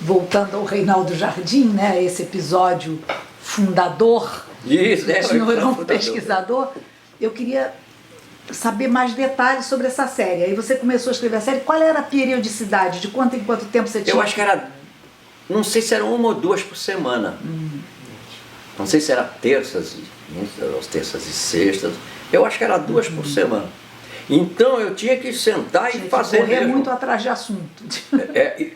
voltando ao Reinaldo Jardim, né, esse episódio fundador, Isso, o senhor é um pesquisador, eu queria saber mais detalhes sobre essa série. Aí você começou a escrever a série, qual era a periodicidade, de quanto em quanto tempo você tinha? Eu acho que era, não sei se eram 1 ou 2 por semana. Não sei se era terças e sextas, eu acho que era 2 por semana. Então eu tinha que sentar e fazer correr mesmo. muito atrás de assunto.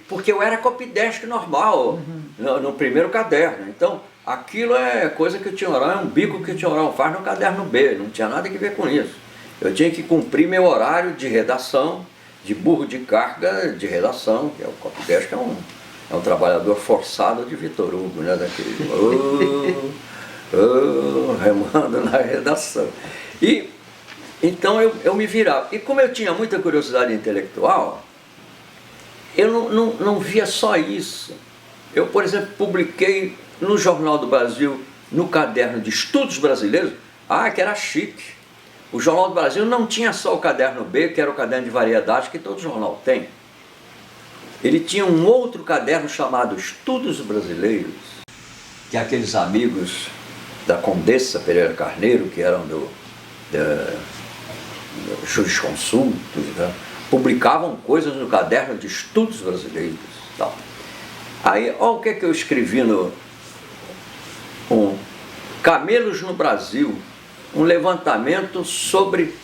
Porque eu era copydesk normal, no primeiro caderno. Então aquilo é coisa que o Tinhoral, é um bico que o Tinhoral faz no caderno B, não tinha nada a ver com isso. Eu tinha que cumprir meu horário de redação, de burro de carga de redação, que é o copydesk, é um trabalhador forçado de Vitor Hugo, né? Daquele remando na redação. E então eu me virava. E como eu tinha muita curiosidade intelectual, eu não via só isso. Eu, por exemplo, publiquei no Jornal do Brasil, no caderno de estudos brasileiros, que era chique. O Jornal do Brasil não tinha só o caderno B, que era o caderno de variedades que todo jornal tem. Ele tinha um outro caderno chamado Estudos Brasileiros, que aqueles amigos da Condessa Pereira Carneiro, que eram do jurisconsultos, né, publicavam coisas no caderno de Estudos Brasileiros. Tal. Aí, olha o que eu escrevi no Camelos no Brasil, um levantamento sobre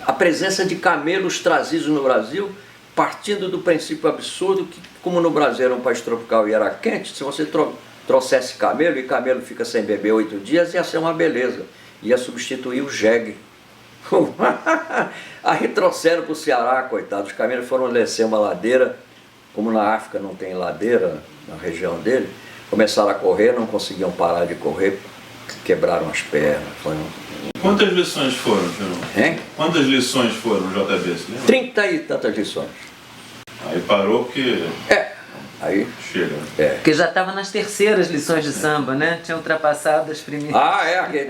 a presença de camelos trazidos no Brasil, partindo do princípio absurdo que, como no Brasil era um país tropical e era quente, se você trouxesse camelo, e camelo fica sem beber 8 dias, ia ser uma beleza, ia substituir o jegue. Aí trouxeram para o Ceará, coitados, os camelos foram descer uma ladeira, como na África não tem ladeira, na região dele, começaram a correr, não conseguiam parar de correr, quebraram as pernas. Quantas lições foram, João? Quantas lições foram, JB? 30 e tantas lições. Aí parou porque... Aí chega. Porque já estava nas terceiras lições de samba, né? Tinha ultrapassado as primeiras.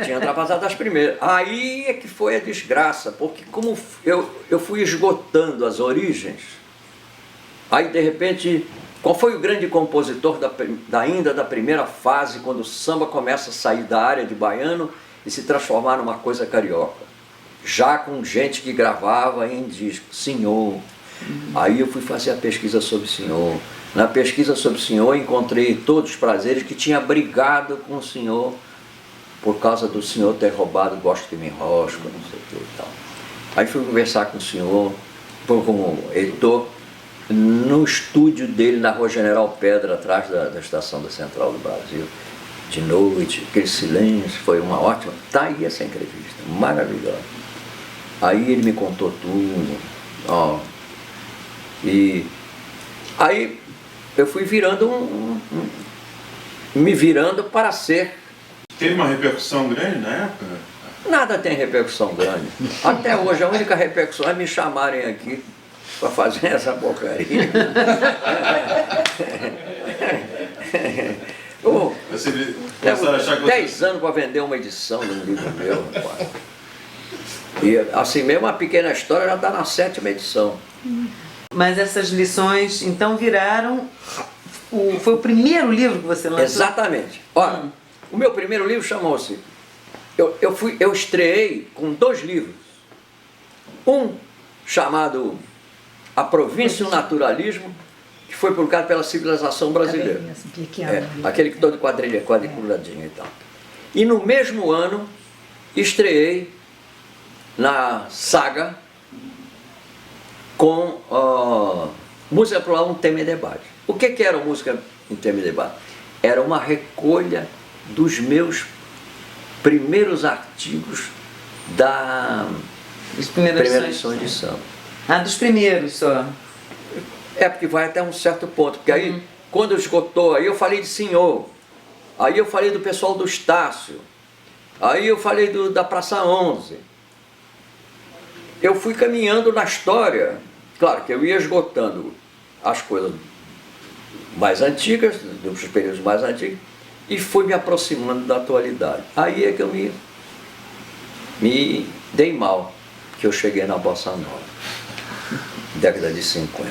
Tinha ultrapassado as primeiras. Aí é que foi a desgraça, porque como eu fui esgotando as origens, aí de repente, qual foi o grande compositor ainda da primeira fase, quando o samba começa a sair da área de baiano e se transformar numa coisa carioca? Já com gente que gravava em disco, Senhor. Aí eu fui fazer a pesquisa sobre o Senhor. Na pesquisa sobre o Senhor encontrei Todos os Prazeres, que tinha brigado com o Senhor por causa do Senhor ter roubado Gosto que me enrosco, não sei o que e tal. Aí fui conversar com o Senhor, com o editor, no estúdio dele na Rua General Pedra, atrás da estação da Central do Brasil, de noite, aquele silêncio, foi uma ótima. Tá aí essa entrevista, maravilhosa. Aí ele me contou tudo, e aí eu fui virando me virando para ser. Teve uma repercussão grande na época? Nada tem repercussão grande. Até hoje a única repercussão é me chamarem aqui para fazer essa porcaria. Você começaram a achar que 10 anos para vender uma edição de um livro meu, rapaz. E assim mesmo a pequena história já está na 7ª edição. Mas essas lições então viraram... Foi o primeiro livro que você lançou? Exatamente. Olha, o meu primeiro livro chamou-se... Eu estreei com 2 livros. Um chamado A Província e o Naturalismo, que foi publicado pela Civilização Brasileira. Aquele que todo quadriculadinho e tal. E no mesmo ano estreei na Saga com Música Plural, um tema e debate. O que era Música, um tema e debate? Era uma recolha dos meus primeiros artigos das primeiras lições de samba. Dos primeiros só. Porque vai até um certo ponto, porque aí, quando esgotou, aí eu falei de Senhor, aí eu falei do pessoal do Estácio, aí eu falei da Praça 11. Eu fui caminhando na história, claro que eu ia esgotando as coisas mais antigas, dos períodos mais antigos, e fui me aproximando da atualidade. Aí é que eu me dei mal, que eu cheguei na Bossa Nova, década de 50.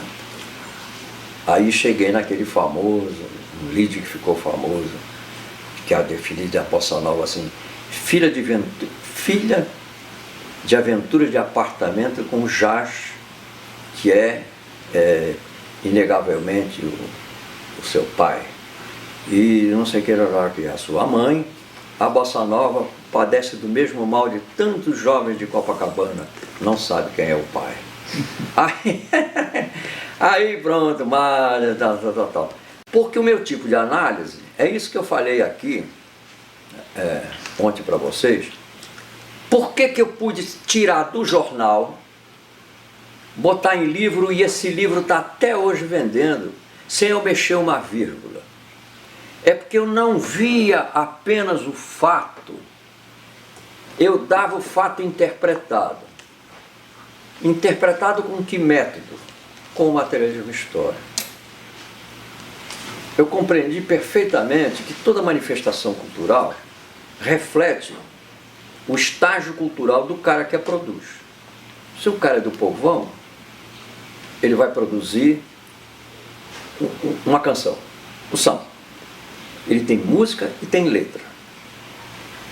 Aí cheguei naquele famoso, um lead que ficou famoso, que é a definida da Bossa Nova assim, filha de aventura de apartamento com jazz, que é inegavelmente o seu pai. E não sei o que era lá que é a sua mãe. A Bossa Nova padece do mesmo mal de tantos jovens de Copacabana, não sabe quem é o pai. Aí pronto, tal. Porque o meu tipo de análise, é isso que eu falei aqui ontem para vocês. Por que eu pude tirar do jornal, botar em livro, e esse livro está até hoje vendendo, sem eu mexer uma vírgula? É porque eu não via apenas o fato, eu dava o fato interpretado. Interpretado com que método? Com o materialismo histórico. Eu compreendi perfeitamente que toda manifestação cultural reflete o estágio cultural do cara que a produz. Se o cara é do povão, ele vai produzir uma canção, o samba. Ele tem música e tem letra.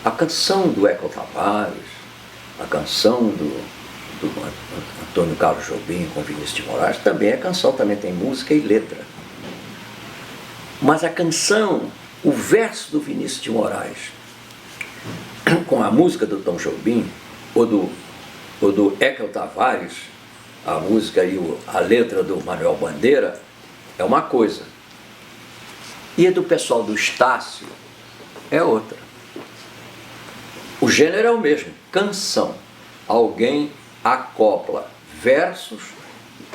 A canção do Eco Tavares, a canção do Antônio Carlos Jobim com Vinícius de Moraes também é canção, também tem música e letra. Mas a canção, o verso do Vinícius de Moraes com a música do Tom Jobim ou do Eco Tavares, a música e a letra do Manuel Bandeira, é uma coisa. E a do pessoal do Estácio é outra. O gênero é o mesmo, canção. Alguém acopla versos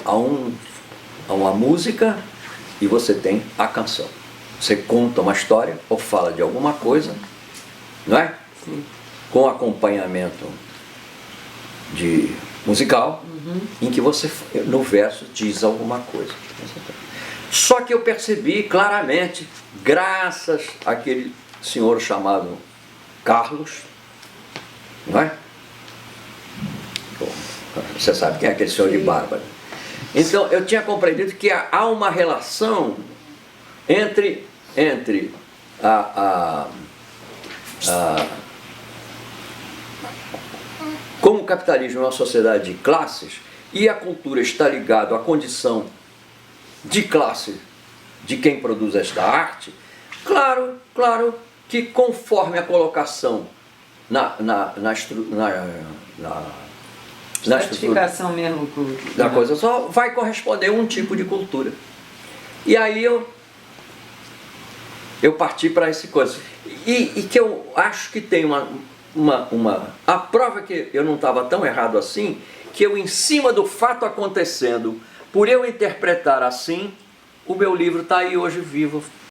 a uma música e você tem a canção. Você conta uma história ou fala de alguma coisa, não é? Sim. Com acompanhamento de musical, em que você, no verso, diz alguma coisa. Só que eu percebi claramente, graças àquele senhor chamado Carlos, não é? Você sabe quem é aquele senhor de Bárbara. Então, eu tinha compreendido que há uma relação entre como o capitalismo é uma sociedade de classes e a cultura está ligada à condição de classe de quem produz esta arte, claro que conforme a colocação na estratificação mesmo da coisa só vai corresponder a um tipo de cultura. E aí eu parti para essa coisa. E que eu acho que tem a prova que eu não estava tão errado assim, que eu, em cima do fato acontecendo, por eu interpretar assim, o meu livro está aí hoje vivo,